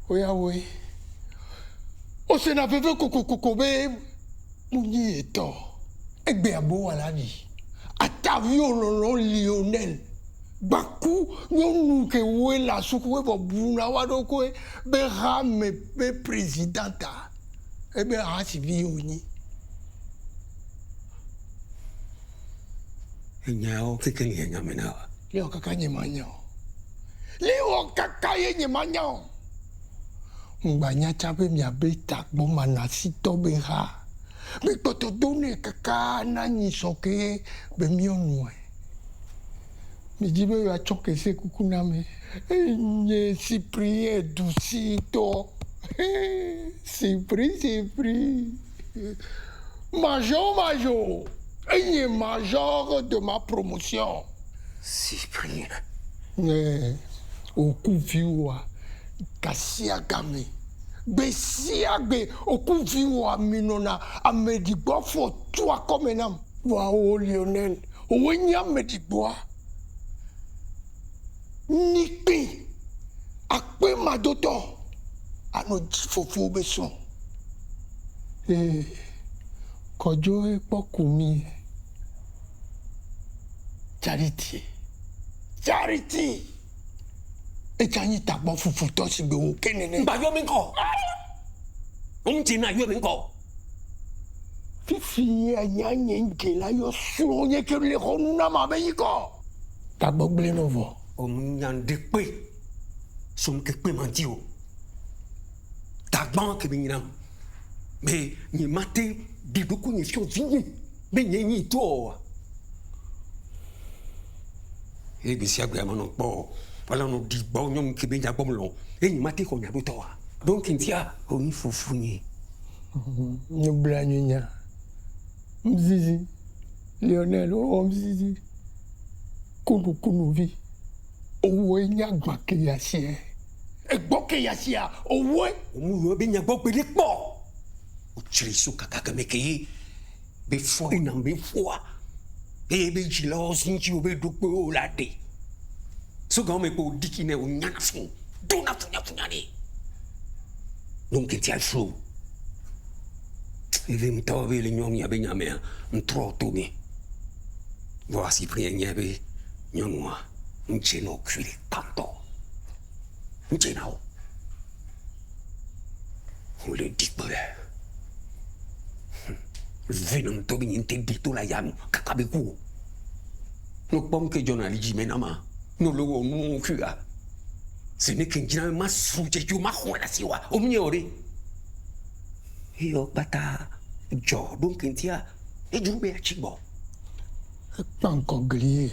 Oya oui. O se na pepe kokokokobe mouni eto. Egbe abo à la vie. Atavio lolo Lionel. Baku nyonu ke we la suku bo buna wado ko be rame be presidenta. Ebe a si vi oni. Nyao kekeli nyamena. Leo kakanye manyo. Leo kakaye nyemanyo. Mbanya chape miabeta bomana sito beha. Me toto done kaka na nyisoke be mionwe. Me dibe ya choke se kukuname. Nye Cyprien doucito. Cyprien. Major. Nye major de ma promotion. Cyprien. Okuviwa. Kasiagame. Besiagbe. Okuviwa minona. Amedigbo fo toi comme nam. Wow, Lionel. Ouenya medigbo. Nipi. Akpe madoto. Ano jifofo beson. Kojo epokumi. Charity. Echani takbo fufu to si be o kenene. Ba yo minko. Umtina yo minko. Fifi anyanye ngela yo suronye ke le honuna mabeyiko. Takbo gble novo. Omnyande pe. Som ke pe mantio. Tagban ke binam. Mais ni maté di beaucoup ni fio vini. Mais ni to. E bi si agbe amano po. Voilà no di bon nyom ke be jabom lo. E ni maté ko nya do to. Donc intia o ni fofuni. Ni blanyunya. Mzizi. Lionel o mzizi. Kunu vi. Owe nya gba ke yasie. Egbo ke yasia owe. Omu yo be nya gbo pe le po. O chirisu kaka me ke be fo na be fo. E be jilo sinchi o be dupe o la de. So ga me ko dikine o nyana fun. Do na funya ni. Donc il tient flou. Il veut me tomber les nyom ya be nyame un trop tourné. Voici Cyprien yabe nyomwa. N'cheno cuire tanto. N'chenao. On le dit pas. Venom tobi inte dito la yam kakabeku. No pom que journaliste menama. No logo no kua. Ce n'est qu'un dîner ma soute tu ma khona siwa. Omniori. Yo bata jo donc intia e jube a chibo. Pas encore glié.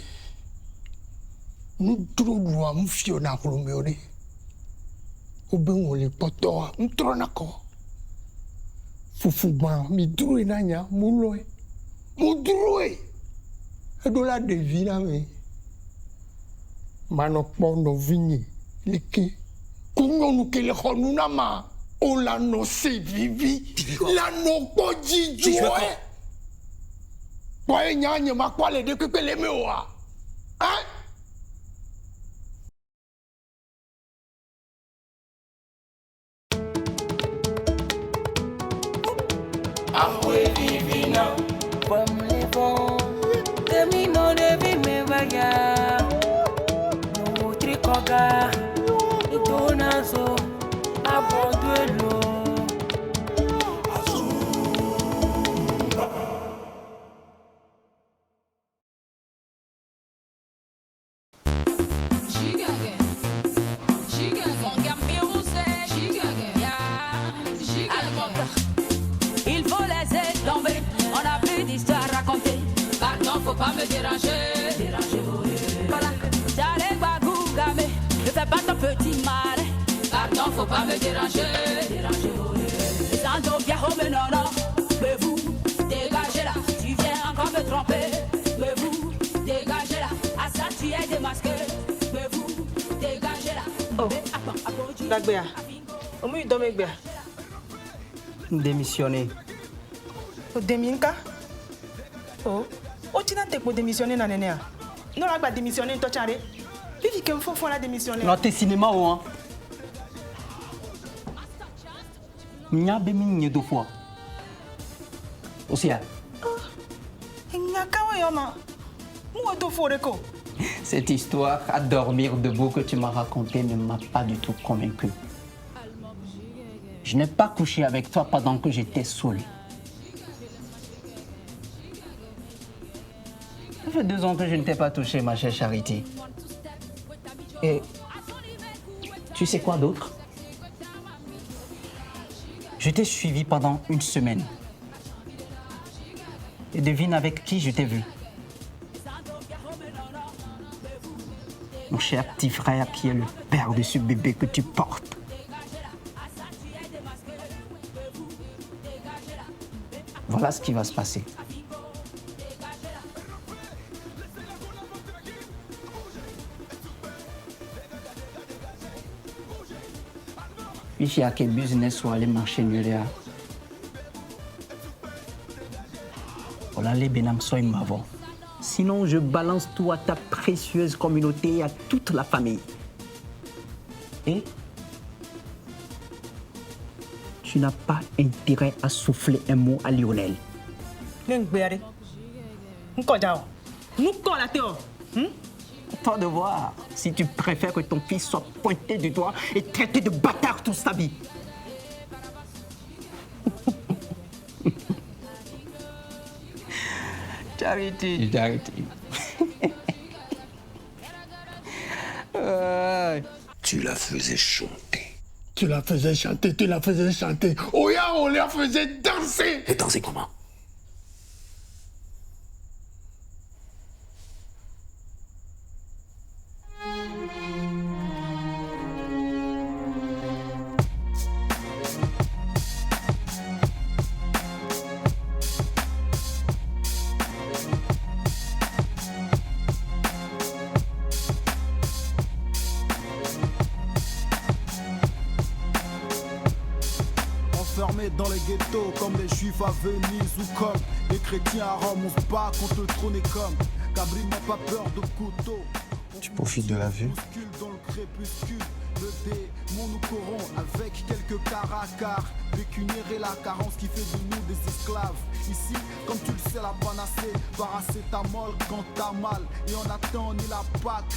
Nous trouvons un fiona pour le meurtre. Au ben on les potos, nous trouvons encore. Foufouban, mi droué nanya, mouloé. Mou droué. Et de la devina, mais. Manopon no vigné, leke. Kounyo nou ke le khonunama. O la no se vivi. La no koji joué. Boye nyanye makwale de pepe le mewa. Hein? Ahwe divina, comme les vents, terminons de vie me vaya. Nous tricoga, et donazo, abonduelo. Faut pas me déranger. Voilà. J'allais bagougamé. Ne fais pas ton petit mal. Pardon, faut pas me déranger. Sans bien home, non. Mais vous, dégagez là. Tu viens encore me tromper. Mais vous, dégagez là. À ça, tu es démasqué. Mais vous, dégagez là. Oh, Dagbea. Au moins, il doit me démissionner. Déminka? Oh. O tina te pour démissionner na nene. Non la ba démissionner to chare. Vivi que faut la démissionner. Non te cinéma ou hein. Nya be mi deux fois. Aussi. Cette histoire à dormir debout que tu m'as racontée ne m'a pas du tout convaincu. Je n'ai pas couché avec toi pendant que j'étais saoul. Ça fait 2 ans que je ne t'ai pas touché, ma chère Charité. Et tu sais quoi d'autre? Je t'ai suivi pendant 1 semaine. Et devine avec qui je t'ai vu. Mon cher petit frère qui est le père de ce bébé que tu portes. Voilà ce qui va se passer. Ici, à quel business ou aller marcher nulle. Voilà les benam soy mavo. Sinon, je balance tout à ta précieuse communauté et à toute la famille. Et tu n'as pas intérêt à souffler un mot à Lionel. Toi de voir si tu préfères que ton fils soit pointé du doigt et traité de bâtard toute sa vie. Charity. Tu la faisais chanter. Tu la faisais chanter, tu la faisais chanter. Oya, on la faisait danser. Et danser comment? Enfermés dans les ghettos comme les juifs à Venise ou comme les chrétiens à Rome, on se bat contre le trône et comme Cabri n'a pas peur de couteau. Tu profites de la vue. Dans le crépuscule, le démon nous corrompt avec quelques caracars pécuniaires et la carence qui fait de nous des esclaves. Ici, comme tu le sais, la panacée, paracétamol quand t'as mal. Et on attend ni la Pâque,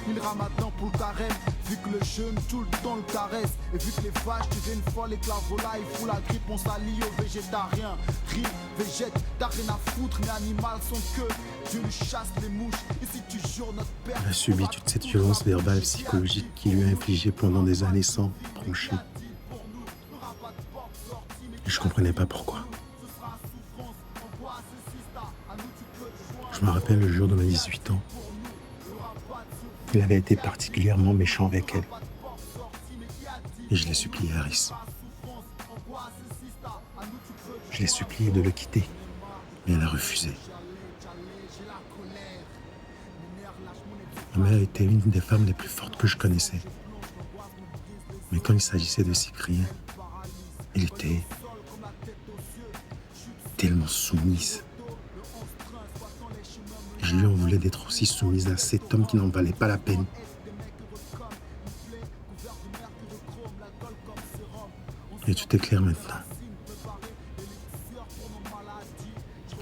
ni le ramadan pour le carême. Vu que le jeûne tout le temps le caresse. Et vu que les vaches deviennent folles et que la volaille fout la grippe, on s'allie aux végétariens. Ris, végète, t'as rien à foutre, mais animal sont que Dieu lui chasse les mouches. Et si tu jures notre père. Elle a subi toute cette violence verbale psychologique qui lui a infligé pendant des années sans broncher. Et je comprenais pas pourquoi. Je me rappelle le jour de mes 18 ans. Il avait été particulièrement méchant avec elle. Et je l'ai supplié, Harris. Je l'ai supplié de le quitter. Mais elle a refusé. Ma mère était une des femmes les plus fortes que je connaissais. Mais quand il s'agissait de Cyprien, elle était tellement soumise. Je lui en voulais d'être aussi soumise à cet homme qui n'en valait pas la peine. Et tout est clair maintenant.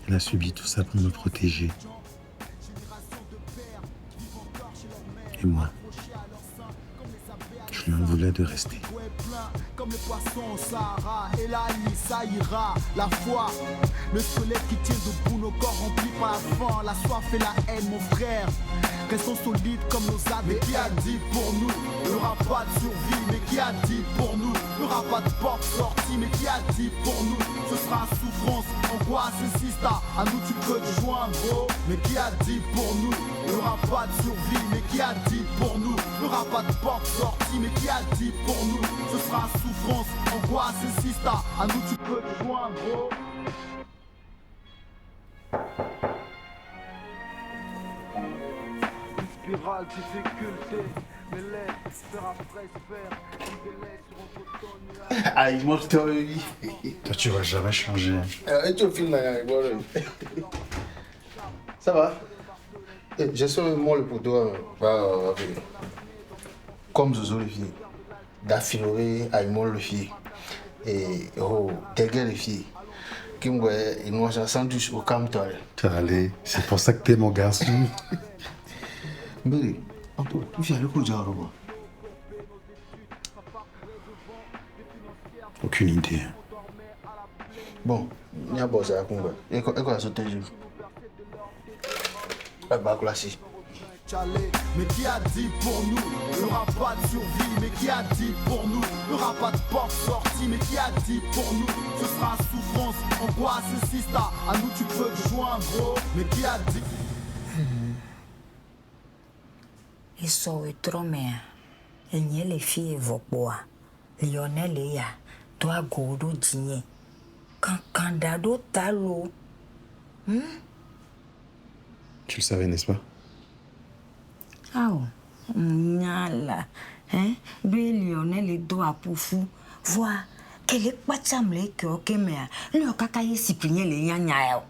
Elle a subi tout ça pour me protéger. Et moi, je lui en voulais de rester. Comme les poissons au Sahara, et là ça ira, la foi, le squelette qui tient debout nos corps remplis par la faim, la soif et la haine, mon frère. Restons solides comme nos âmes. Mais qui a dit pour nous, il n'y aura pas de survie. Mais qui a dit pour nous, il n'y aura pas de porte sortie. Mais qui a dit pour nous, ce sera souffrance, angoisse et sista. À nous tu peux te joindre, bro. Mais qui a dit pour nous, il n'y aura pas de survie. Mais qui a dit pour nous, il n'y aura pas de porte sortie. Mais qui a dit pour nous, ce sera souffrance, angoisse et sista. À nous tu peux te joindre, bro. Spirale, difficulté, mais l'aide, faire après, faire, un délai sur un coton. Ah, il mange toi, lui. Toi, tu vas jamais changer. Et tu filmes là, ça va? J'ai seulement le poteau. Comme Zozo le fit. D'affiler Aïmon le fit. Et quelqu'un les filles qui me nous a sandwich au camp toi. Allez, c'est pour ça que t'es mon garçon. Mais tu fais le coup de jarro. Aucune idée. Bon, il y a bossé à Congo. Et quoi ça te dit? Bah classique. Mais qui a dit pour nous, il n'y aura pas de survie? Mais qui a dit pour nous, il n'y aura pas de porte sortie? Mais qui a dit pour nous, ce sera souffrance, angoisse et sista? À nous tu peux te joindre gros. Mais qui a dit? Et so et trop mais et n'y les filles vopoa Lionel et ya toi godo dîner quand candado talo. Tu le savais, n'est-ce pas? Ah, nyala, hein? Bé Lionel et doit pour fou. Vois, quel est pas chamblé que ok mais le kakaye Cyprien les nyanya.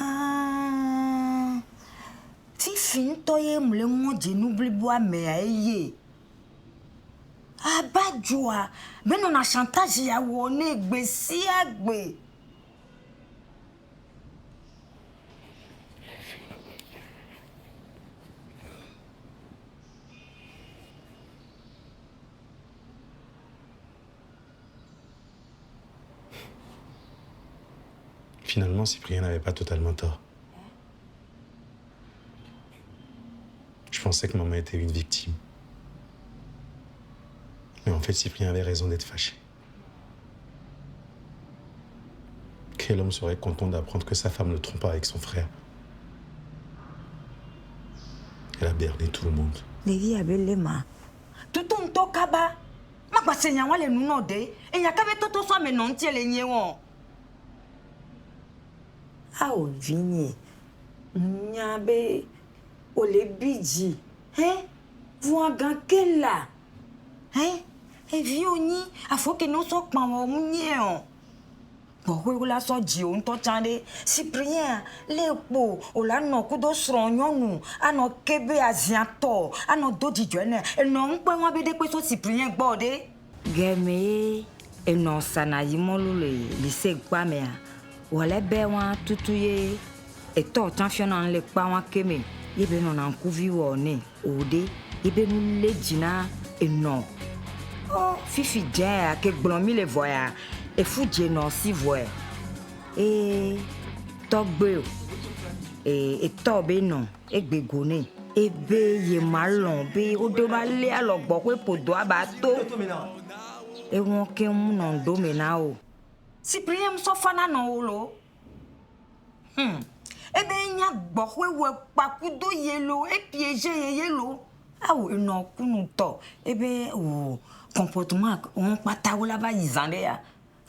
Ah, si fin toye mle moje n'oublie bois mais aye. Ah bah joie, mais on a chantage ya woné gbe si agbe. Finalement, Cyprien n'avait pas totalement tort. Je pensais que maman était une victime. Mais en fait, Cyprien avait raison d'être fâché. Quel homme serait content d'apprendre que sa femme le trompe avec son frère? Elle a berné tout le monde. Levi abelema. Tout on tokaba. Ma pasenya wale nunode. Et ya kabe toto so me non tie le nyewo. Ah o vigné. Nyabe o le bidji. Hein? Vous ganke là. Hein? Et vioni, a faut que nous so pa wo munye on. Bon, oui, là, so di on to chande. Cyprien, lepo, o la no kudo sronyonu, ano kebe aziato, ano dodi jene. E no mpe won be de pe so Cyprien gbode. Geme, e no sana yimolu le lycée gba me a. Wale be wan tutuye e to champion le pa wan keme. Yebe no na nkuvi wo ne, ode, yebe nu le jina e no. Oh, fifi dien ke gblomi le voya. Et foudier non si voix et togbe et tobe non et begone et be ye malon be o de ba le alo gbo pe podo abato et won ke mu non domena o Cyprien so fana non olo e be nya gbo we pakudo yelo e piéger yelo ah o non kunu to e be o comportement on pata o la ba yizande ya.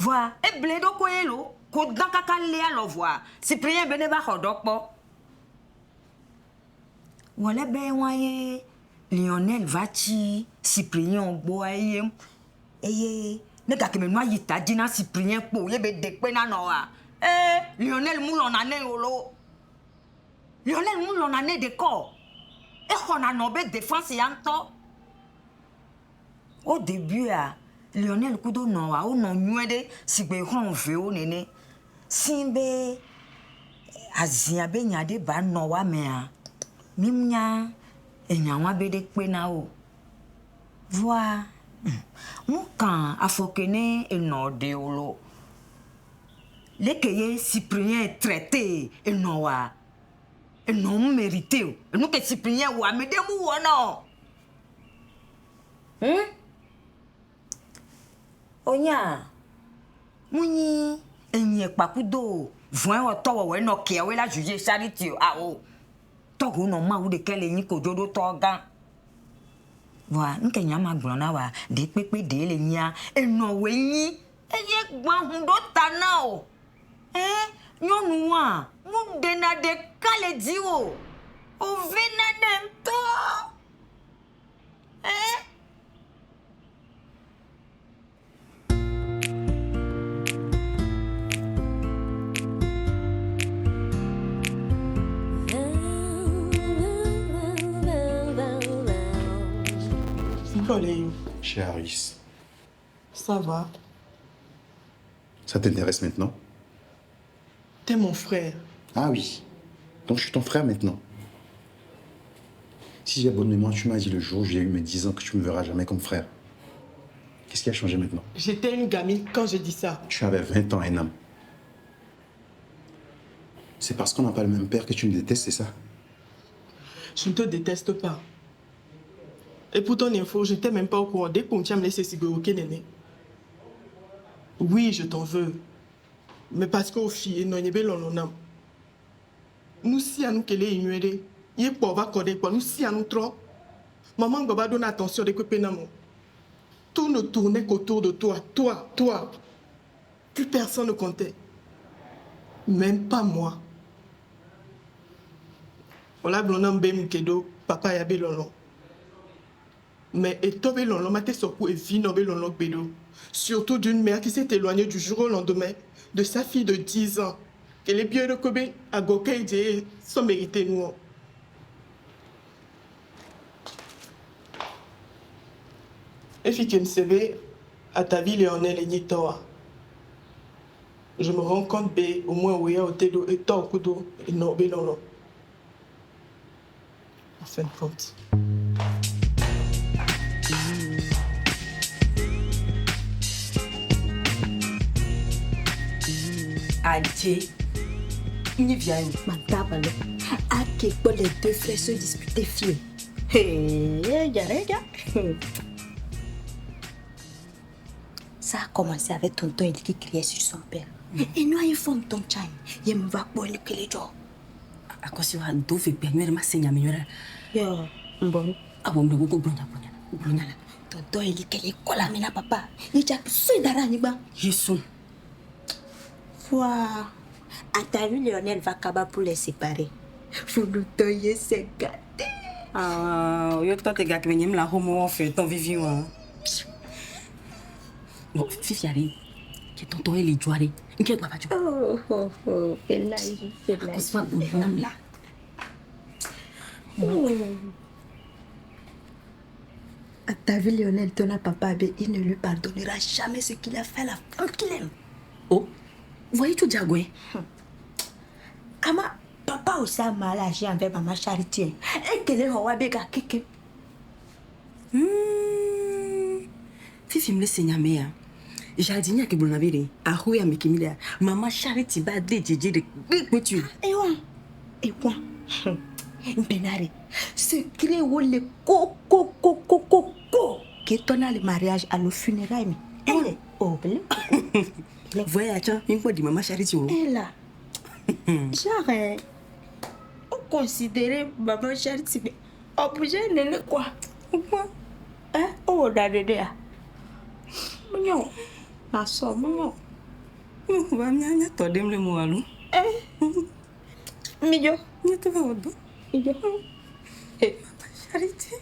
Vois, et bledo koelo, ko dan kaka le alo voir. Cyprien bene ba hodokpo. Wala be waye Lionel vachi Cyprien gbo aye. Eye, ne ka ke me no yita dina Cyprien po ye be dekpe na no wa. Lionel mu lon ane olo. Lionel mu lon ane de ko. E hona no be défense yanto. Au début Lionel kudo no wa o no nwede sigbe hon ve o nene simbe azia be nyade ba no wa me a mimnya enyanwa be de pe na o voi mu kan afokene eno de olo lekeye Cyprien traité eno wa eno mérité o eno ke Cyprien wa me de mu wo no Onya, muni enye pakudo, voin o towo we no ke we la juger charity a o. Togo no ma u de kele yin ko jodo togan. Wa nke nya ma gbon wa de pepe de le nya eno we yin eye gban hun do tana o. Nyonu wa, mu de na de kale di o. O vena dem to. Chez Harris. Ça va. Ça t'intéresse maintenant? T'es mon frère. Ah oui. Donc je suis ton frère maintenant. Si j'ai bonne mémoire, tu m'as dit le jour où j'ai eu mes 10 ans que tu me verras jamais comme frère. Qu'est-ce qui a changé maintenant? J'étais une gamine quand j'ai dit ça. Tu avais 20 ans, Enam. C'est parce qu'on n'a pas le même père que tu me détestes, c'est ça? Je ne te déteste pas. Et pour ton info, je n'étais même pas au courant dès qu'on t'a me laissé Sigoroke Néné. Oui, je t'en veux. Mais parce qu'au filles, non, il y a l'on nous si à nous qu'elle est ignorée. Il est pour avoir codé quoi. Nous si à nous trop. Maman Baba donne attention de que pénamo. Tout ne tournait qu'autour de toi. Toi. Plus personne ne comptait. Même pas moi. Voilà, blonam bem kedo, papa ya belolo. Mais étant belolo, ma tête surtout est vie non belolo bédo. Surtout d'une mère qui s'est éloignée du jour au lendemain de sa fille de 10 ans. Qu'elle est bien de Kobe à Gokeïdje sans mériter nous. Et puis qu'elle se veut à ta vie, Léonel et Nitoa. Je me rends compte, au moins, où il y a au tédo et tant kudo et non belolo. En fin de compte. Adje, il vient. Madame, à quel point les deux frères se disputaient fiers. Ça a commencé avec tonton Eli qui criait sur son père. Et nous, il faut ton chai. Il me va pour le que les gens. À cause de deux filles, mais ma seigneur meilleure. Yo, bon. Ah bon, nous beaucoup blonda. Tonton Eli qui est collé à mina papa. Il a poussé d'araniba. Jésus. Voilà. À ta vie, Lionel va acabar pour les séparer. Faut nous donner ses gâtés. Ah, yo toi te gâtes mais la homo en fait ton vivant. Bon, Fifi arrive. Que tonton Eli joie. Inquiète pas pas. Oh, c'est là. Qu'est-ce que vous là? À ta vie, Lionel, ton papa, il ne lui pardonnera jamais ce qu'il a fait à la femme qu'il aime. Oh, voyez tout Diagoué. Ama, papa aussi a mal agi envers maman Charité. Et qu'elle est roi béga kéké. Fifi me laisse signaler. Jardinier qui bon avait a roué à Mekimila. Maman Charité va dédier de couture. Et quoi? Benare, ce crée où le co qui tourne le mariage à nos funérailles. Elle est oblige. Voyez, tiens, une fois dit maman Charité. Elle là. Genre, on considérait maman Charité obligé de quoi? Hein? Oh, d'ailleurs. Mignon. La somme, mignon. Va bien, toi, dem le mot à l'eau. Mignon. Il te va au dos. Mignon. Eh, Charité.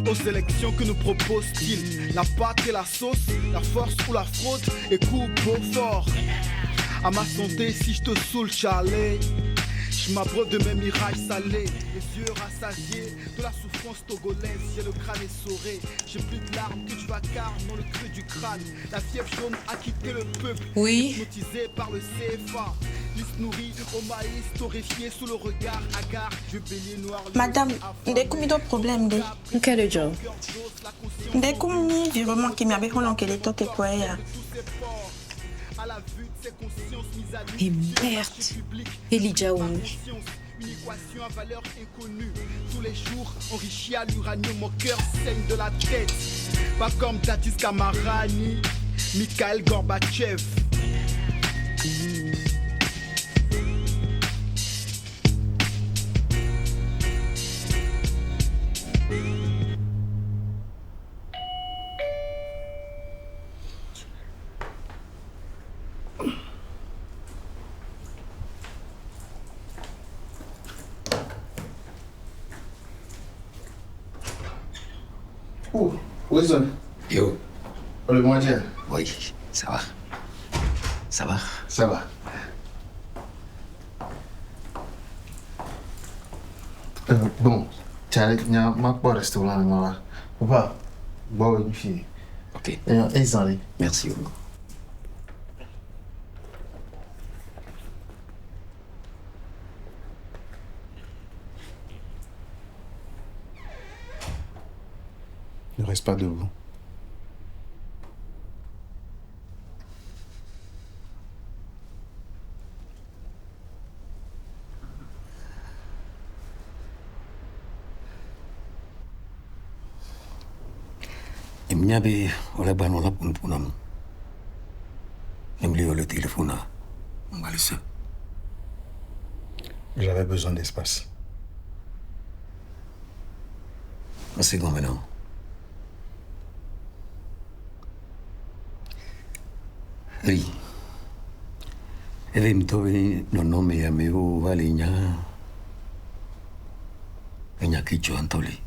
Aux élections que nous propose-t-il? La pâte et la sauce, la force ou la fraude? Et coupe beau fort. À ma santé, si je te saoule, Charlie. Je m'abreuve de mes mirages salés, les yeux rassasiés de la souffrance togolaise. J'ai le crâne essoré, j'ai plus de larmes que du vacarme dans le creux du crâne. La fièvre jaune a quitté le peuple, hypnotisé par le CFA. Juste nourri au maïs, torréfié sous le regard hagard. Je bélier noir. Madame, dès qu'on a d'autres problèmes, quel job? Dès qu'on a virement qui m'a fait un qu'elle est tout époyé. Et merde, Elijah Wong. Une équation à valeur inconnue. Tous les jours, enrichi à l'uranium, mon cœur saigne de la tête. Pas comme Dadis Kamarani, Mikhail Gorbatchev. Wilson. Yo. Le moitié. Oui, ça va. Ça va? Ça va. Bon, tu as un restaurant, moi. Papa, bois une fille. Ok. Et merci beaucoup. Ne reste pas debout. Emnyabe oleh banola pun punam. Emli oleh téléphone. On va laisser. J'avais besoin d'espace. C'est bon maintenant. Oui. Ele mtobe no nome ya meu valinya. Enya kicho antoli.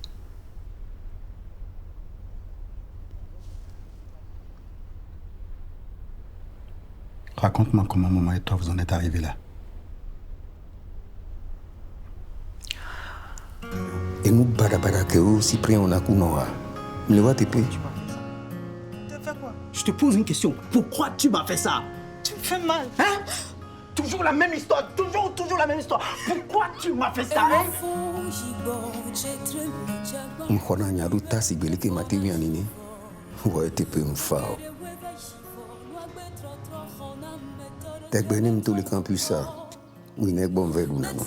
Raconte-moi comment maman et toi vous en êtes arrivés là. Et nous barabara que aussi pris on a kunoa. Le wa te paye. Je te pose une question. Pourquoi tu m'as fait ça? Tu me fais mal. Hein? Toujours la même histoire. Toujours la même histoire. Pourquoi tu m'as fait ça? Hein? Mkhona nyaruta sibeleke matemi anini. Wa te paye mfao. Tekbeni mtuli campus ça. Oui, nek bon velu nano.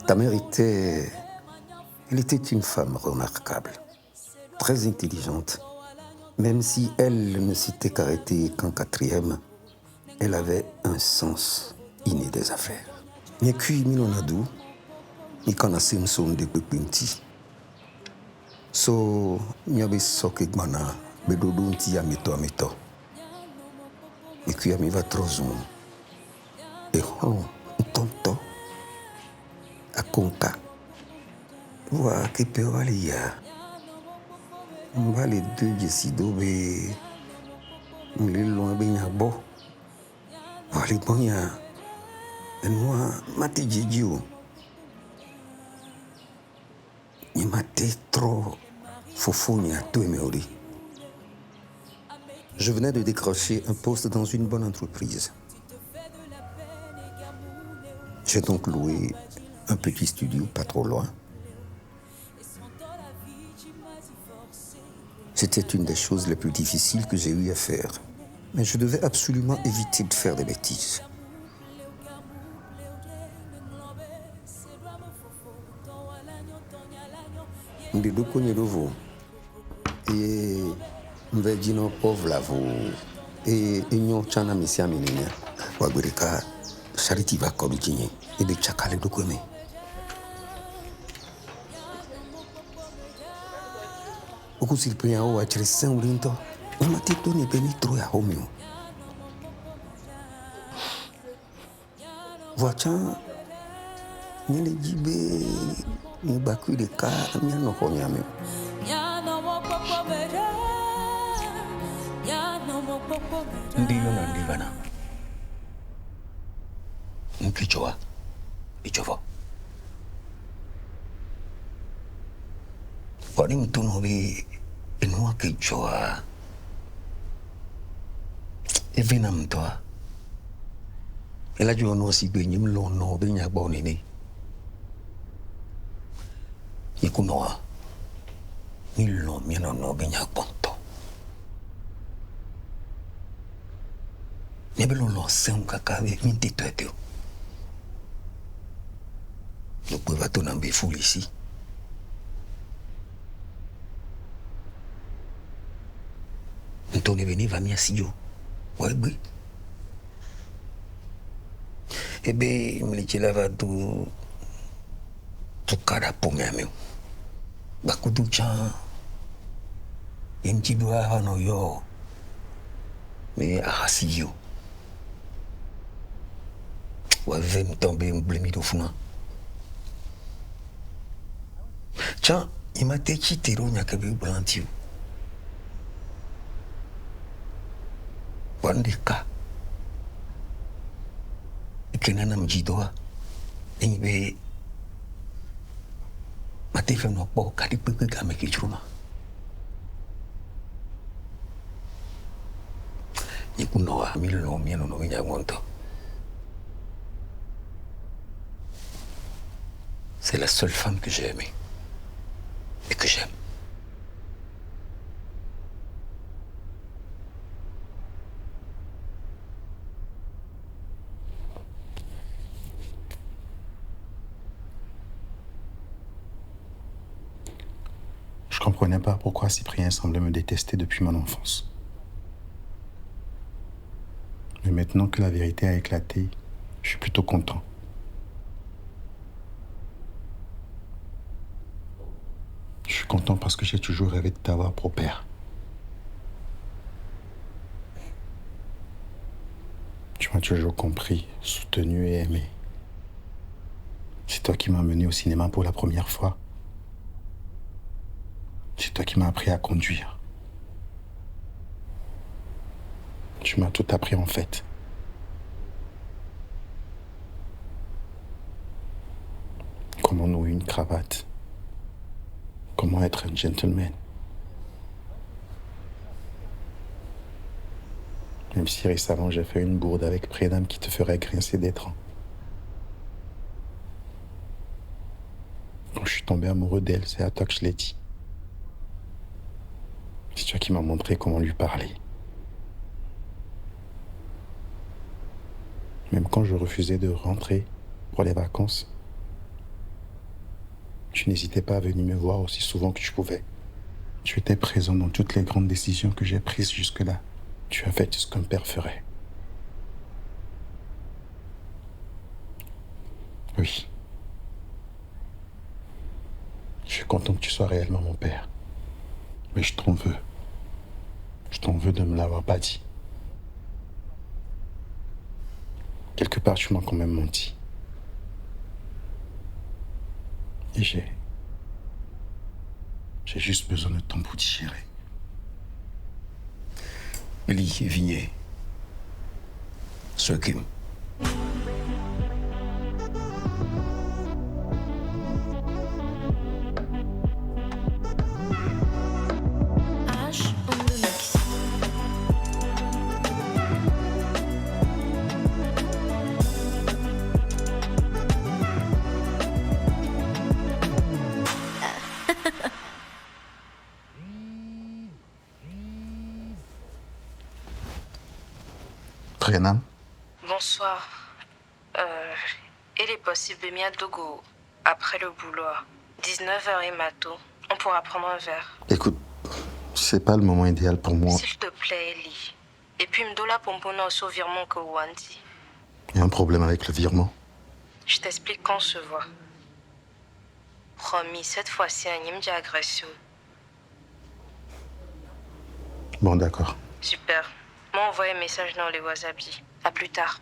Ta mère elle était une femme remarquable, très intelligente. Même si elle ne s'était qu'arrêtée qu'en 4e, elle avait un sens inné des affaires. Mais puis, milonadou, ni kanase mson de pepinti. So, nyabe soke gmana, bedodo nti ameto. Et puis, ami va trop et on tonto a conca. Wa que peut aller on va les deux décider be les loin bien bo. Wa les bonya. Et moi mati jiju. Ni mati trop fofonia tout meuri. Je venais de décrocher un poste dans une bonne entreprise. J'ai donc loué un petit studio pas trop loin. C'était une des choses les plus difficiles que j'ai eu à faire. Mais je devais absolument éviter de faire des bêtises. Des deux cognes de veau. Et Mvedino pauvre la veau. Et Nyon Chana Messia Menenia. Wagurika. Charity va corriger et de chakale de quoi mais. Beaucoup s'il peut y avoir à saint ou l'into, on m'a dit donné béni trop à homio. Voici, ni les jibé, ni baku de cas, ni un autre miame. Ndiyo na ndivana. Mkichoa, ichovo. Wani mtu nobi inua kichoa. Evina mtoa. Ela jua no si benye mlo no benya boni ni. Ikunoa. Milo miano no benya ponto. Nebelo lo se un kakabe mintito etio. No puedo tu nambi full ici. Então veniva minha siyo. Wagwe. Ebe mlichilava tu cara po meu. Bakudu cha. Yemchibwa hano yo. Me ahasiyo. Wave mtombe mblemi do funa. Tiens, Il m'a dit qu'il était rond, il y a que du blanc. Wandika. Et que nana m'jidoa. Et il veut. Ma te fait non pas qu'à dire que qu'à me quitter. Il kunoa mille non mien non vient monto. C'est la seule femme que j'ai aimée et que j'aime. Je comprenais pas pourquoi Cyprien semblait me détester depuis mon enfance. Mais maintenant que la vérité a éclaté, je suis plutôt content. Je suis content parce que j'ai toujours rêvé de t'avoir pour père. Tu m'as toujours compris, soutenu et aimé. C'est toi qui m'as mené au cinéma pour la première fois. C'est toi qui m'as appris à conduire. Tu m'as tout appris en fait. Comment nouer une cravate. Comment être un gentleman. Même si récemment j'ai fait une bourde avec Prénam qui te ferait grincer des dents. Quand je suis tombé amoureux d'elle, c'est à toi que je l'ai dit. C'est toi qui m'as montré comment lui parler. Même quand je refusais de rentrer pour les vacances, tu n'hésitais pas à venir me voir aussi souvent que tu pouvais. Tu étais présent dans toutes les grandes décisions que j'ai prises jusque-là. Tu as fait ce qu'un père ferait. Oui. Je suis content que tu sois réellement mon père. Mais je t'en veux. Je t'en veux de me l'avoir pas dit. Quelque part, tu m'as quand même menti. Et j'ai juste besoin de temps pour digérer. Eli Vigné. Ce Kim. Prénam. Bonsoir. Il est possible de m'y Dogo après le boulot. 19h et mato. On pourra prendre un verre. Écoute, c'est pas le moment idéal pour moi. S'il te plaît, Eli. Et puis, m'dola pompona au virement que Wandi. Il y a un problème avec le virement. Je t'explique quand on se voit. Promis, cette fois-ci, un me dit agression. Bon, d'accord. Super. Moi, envoie un message dans les WhatsApp. À plus tard.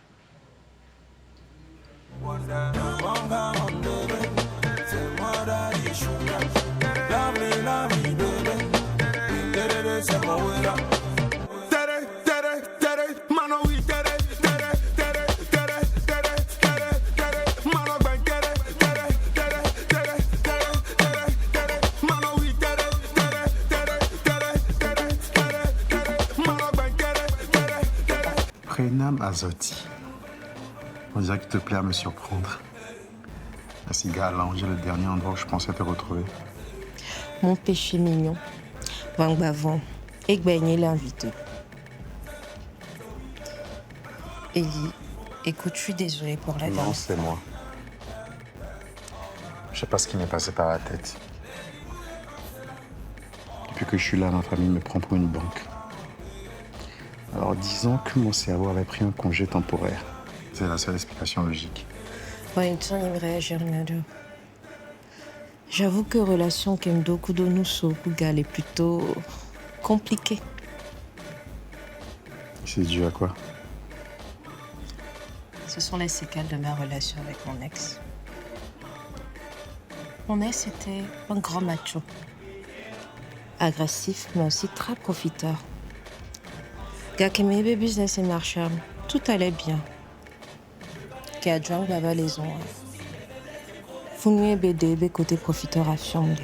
Prénam Azotti. On dirait qu'il te plaît à me surprendre. La cigare a allongé le dernier endroit où je pensais te retrouver. Mon péché mignon. Wang Bavon. Et Gbeigné l'invité. Eli, écoute, je suis désolée pour la Non, dame. c'est moi. Je sais pas ce qui m'est passé par la tête. Depuis que je suis là, ma famille me prend pour une banque. Alors disons que mon cerveau avait pris un congé temporaire. C'est la seule explication logique. Wellington, il me réagit rien d'eux. J'avoue que relation Kemdo Kudonou Sokugal est plutôt compliquée. C'est dû à quoi? Ce sont les séquelles de ma relation avec mon ex. Mon ex était un grand macho. Agressif, mais aussi très profiteur. Gars qui aimait le business et marchand, tout allait bien. Qui a joué avec les ondes. Fournier BD, côté profiteur affirmé.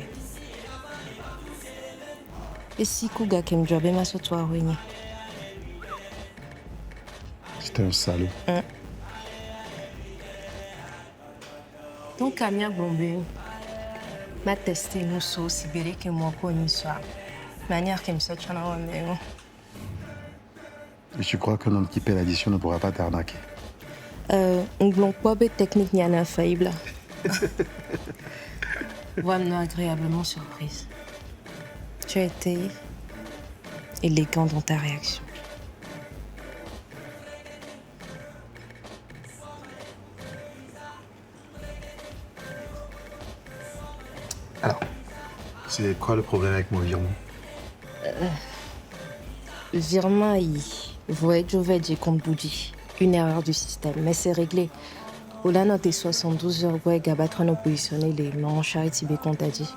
Et si coup gars qui me jobait ma soto à ruiner. C'était un salaud. Donc, Camille Bombé m'a testé une sauce sibérienne que moi connais ça. Manière qui me sortit en haut. Et tu crois qu'un homme qui paie l'addition ne pourra pas t'arnaquer? Un blanc pas de technique n'y en a infaillible. Vraiment agréablement surprise. Tu as été élégant dans ta réaction. Alors, c'est quoi le problème avec mon virement? Le virement, il voyait que je vais dire comme Boudi. Une erreur du système, mais c'est réglé. Au là, dans tes 72 heures, ouais, Gabatran a positionné les noms en charité qu'on t'a dit.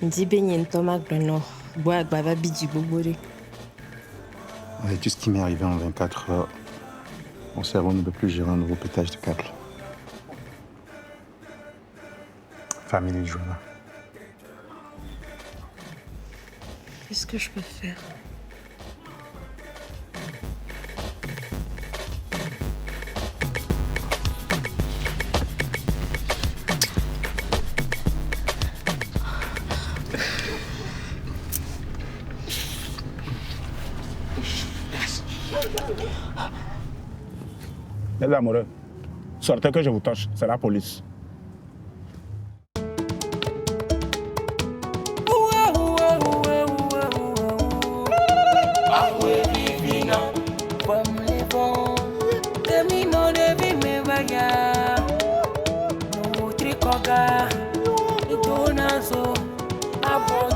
Il dit ben y a une tomate blanc, bois baba bidi bobori. Avec tout ce qui m'est arrivé en 24 heures, mon cerveau ne peut plus gérer un nouveau pétage de câble. Famille Joanna. Qu'est-ce que je peux faire? Les amoureux, sortez que je vous touche, c'est la police. Koga, Idonazo, Abo